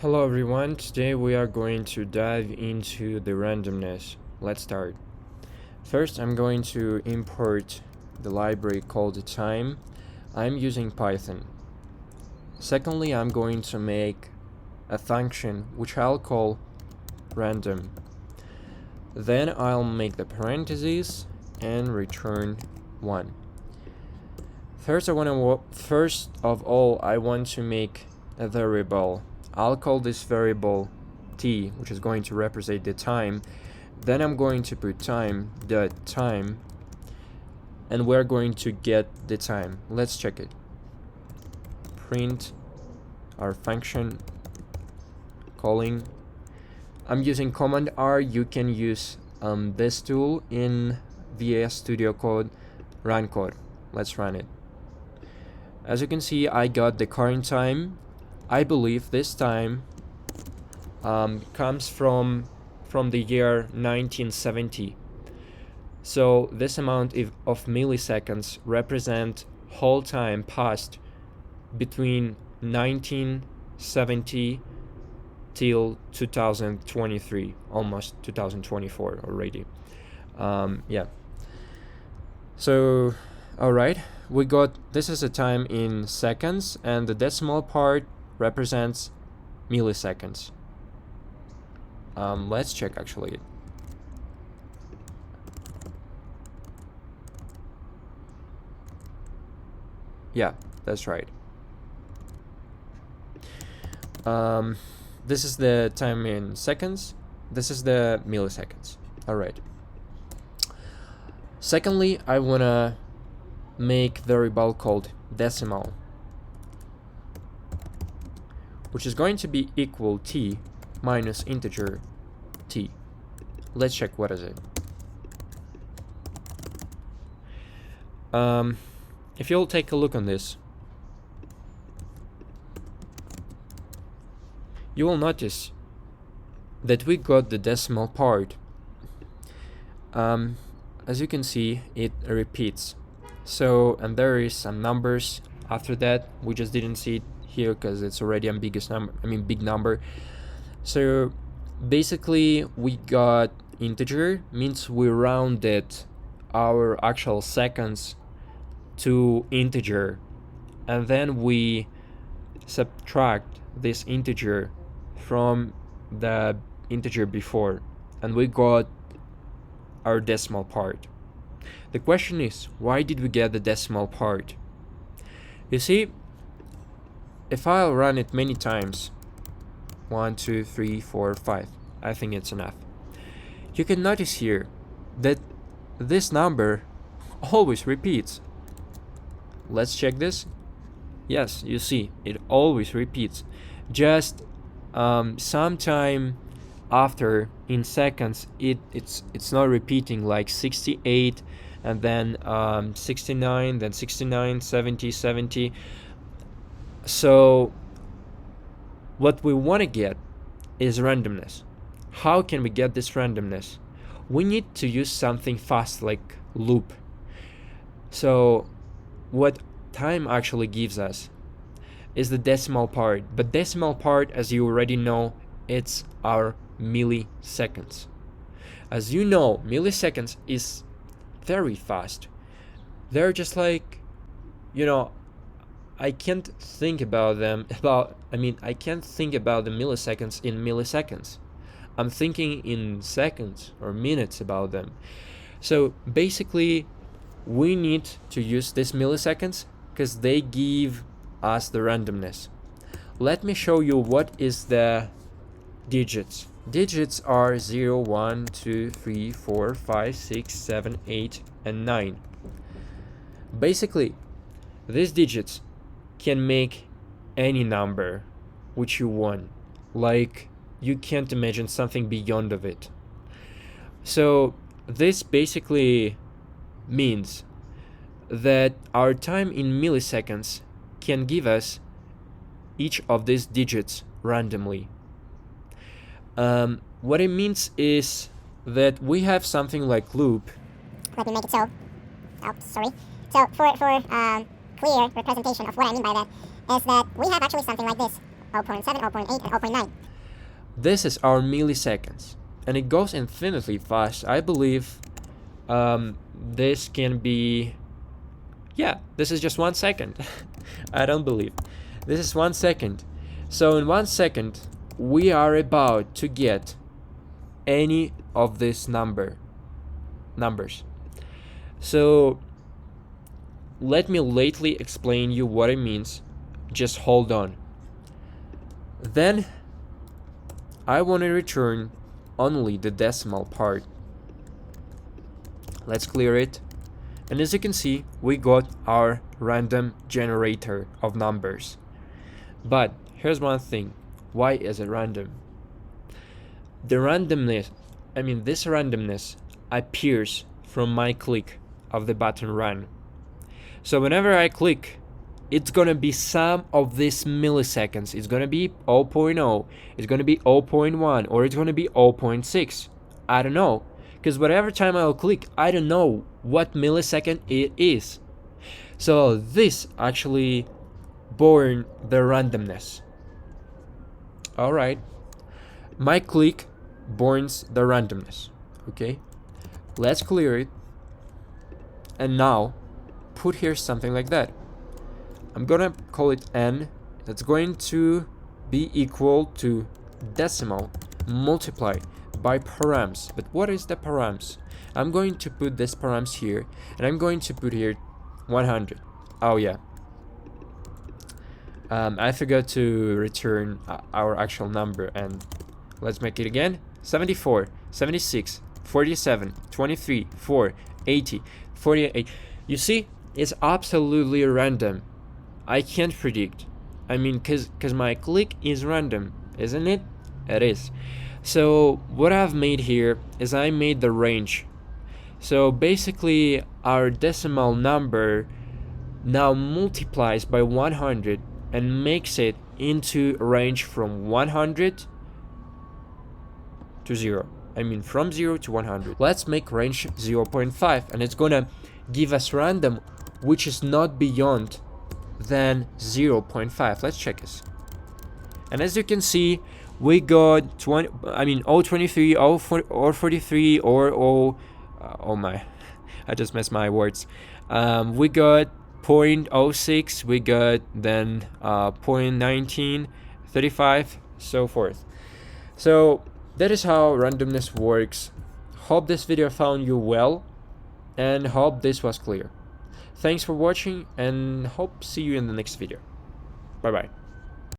Hello everyone, today we are going to dive into the randomness. Let's start. First, I'm going to import the library called time. I'm using Python. Secondly, I'm going to make a function which I'll call random. Then I'll make the parentheses and return 1. First of all, I want to make a variable. I'll call this variable t, which is going to represent the time. Then I'm going to put time, and we're going to get the time. Let's check it. Print our function calling. I'm using Command R. You can use this tool in VS Studio Code, run code. Let's run it. As you can see, I got the current time. I believe this time comes from the year 1970. So this amount of milliseconds represent whole time passed between 1970 till 2023, almost 2024 already. Yeah. So, alright, we got, this is a time in seconds, and the decimal part represents milliseconds. Let's check actually. Yeah, that's right. This is the time in seconds. This is the milliseconds. Alright. Secondly, I wanna make variable called decimal, which is going to be equal t minus integer t. Let's check what is it. If you'll take a look on this, you will notice that we got the decimal part. As you can see, it repeats. So, and there is some numbers after that. We just didn't see it here because it's already big number. So basically we got integer, means we rounded our actual seconds to integer, and then we subtract this integer from the integer before, and we got our decimal part. The question is, why did we get the decimal part? You see, if I'll run it many times, 1, 2, 3, 4, 5, I think it's enough, you can notice here that this number always repeats. Let's check this. Yes, you see, it always repeats. Just sometime after, in seconds, it's not repeating, like 68, and then 69, then 69, 70, 70. So what we want to get is randomness. How can we get this randomness? We need to use something fast like loop. So what time actually gives us is the decimal part. But decimal part, as you already know, it's our milliseconds. As you know, milliseconds is very fast. They're just like, I can't think about I can't think about the milliseconds in milliseconds. I'm thinking in seconds or minutes about them. So basically, we need to use these milliseconds because they give us the randomness. Let me show you what is the digits. Digits are 0, 1, 2, 3, 4, 5, 6, 7, 8, and 9. Basically, these digits can make any number which you want. Like, you can't imagine something beyond of it. So this basically means that our time in milliseconds can give us each of these digits randomly. What it means is that we have something like loop. Let me make it so. Oh, sorry. So for clear representation of what I mean by that is that we have actually something like this. 0.7, 0.8, and 0.9. This is our milliseconds, and it goes infinitely fast. I believe this can be, yeah, this is just 1 second. I don't believe. This is 1 second. So in 1 second, we are about to get any of these numbers. So let me lately explain you what it means. Just hold on. Then I want to return only the decimal part. Let's clear it. And as you can see, we got our random generator of numbers. But here's one thing. Why is it random? This randomness appears from my click of the button run. So whenever I click, it's gonna be some of these milliseconds. It's gonna be 0.0, it's gonna be 0.1, or it's gonna be 0.6. I don't know, because whatever time I'll click, I don't know what millisecond it is. So this actually born the randomness. Alright, my click borns the randomness. Okay, let's clear it, and now put here something like that. I'm gonna call it n. That's going to be equal to decimal multiplied by params. But what is the params? I'm going to put this params here, and I'm going to put here 100. Oh yeah, I forgot to return our actual number, and let's make it again. 74, 76, 47, 23, 4, 80, 48. You see, it's absolutely random. I can't predict. I mean, cause my click is random, isn't it? It is. So what I've made here is I made the range. So basically our decimal number now multiplies by 100 and makes it into a range from 100 to 0. I mean from 0 to 100. Let's make range 0.5, and it's gonna give us random, which is not beyond than 0.5. Let's check this. And as you can see, we got 023, 043, or oh my, I just messed my words. We got 0.06, we got then 0.19, 35, so forth. So that is how randomness works. Hope this video found you well, and hope this was clear. Thanks for watching, and hope see you in the next video. Bye bye.